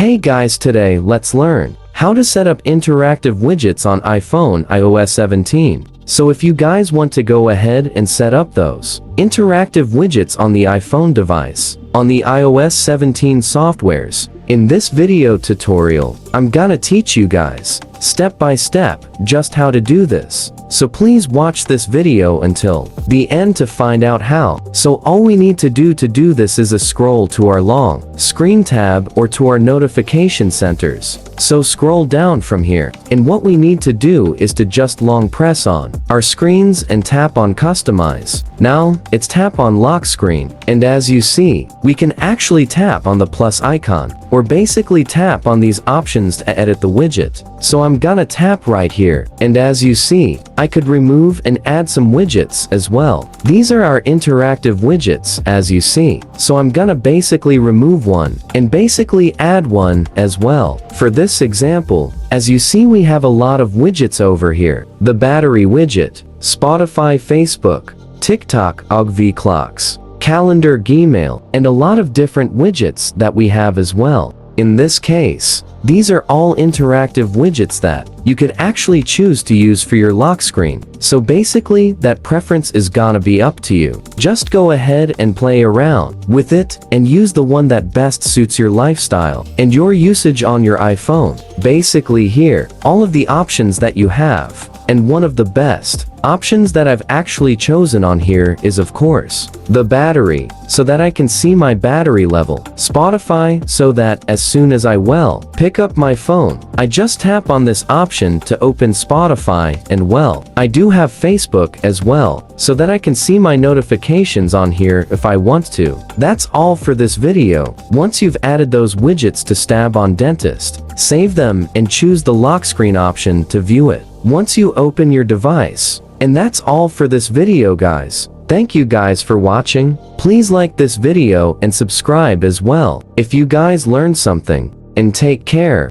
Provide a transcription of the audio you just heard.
Hey guys, today let's learn how to set up interactive widgets on iPhone iOS 17. So if you guys want to go ahead and set up those interactive widgets on the iPhone device, on the iOS 17 softwares, in this video tutorial, I'm gonna teach you guys, step by step, just how to do this. So please watch this video until the end to find out how. So all we need to do this is a scroll to our long screen tab or to our notification centers. So scroll down from here, and what we need to do is to just long press on our screens and tap on customize. Now, it's tap on lock screen, and as you see, we can actually tap on the plus icon, or basically tap on these options to edit the widget. So I'm gonna tap right here, and as you see, I could remove and add some widgets as well. These are our interactive widgets, as you see. So I'm gonna basically remove one, and basically add one as well. For this example, as you see, we have a lot of widgets over here. The battery widget, Spotify, Facebook, TikTok, OGV clocks, calendar, Gmail, and a lot of different widgets that we have as well. In this case, these are all interactive widgets that you could actually choose to use for your lock screen. So basically, that preference is gonna be up to you. Just go ahead and play around with it and use the one that best suits your lifestyle and your usage on your iPhone. Basically here, all of the options that you have, and one of the best options that I've actually chosen on here is, of course, the battery, so that I can see my battery level. Spotify, so that as soon as I pick up my phone, I just tap on this option to open Spotify, and I do have Facebook as well, so that I can see my notifications on here if I want to. That's all for this video. Once you've added those widgets to stab on dentist, save them and choose the lock screen option to view it once you open your device. And that's all for this video, guys. Thank you guys for watching. Please like this video and subscribe as well if you guys learned something. And take care.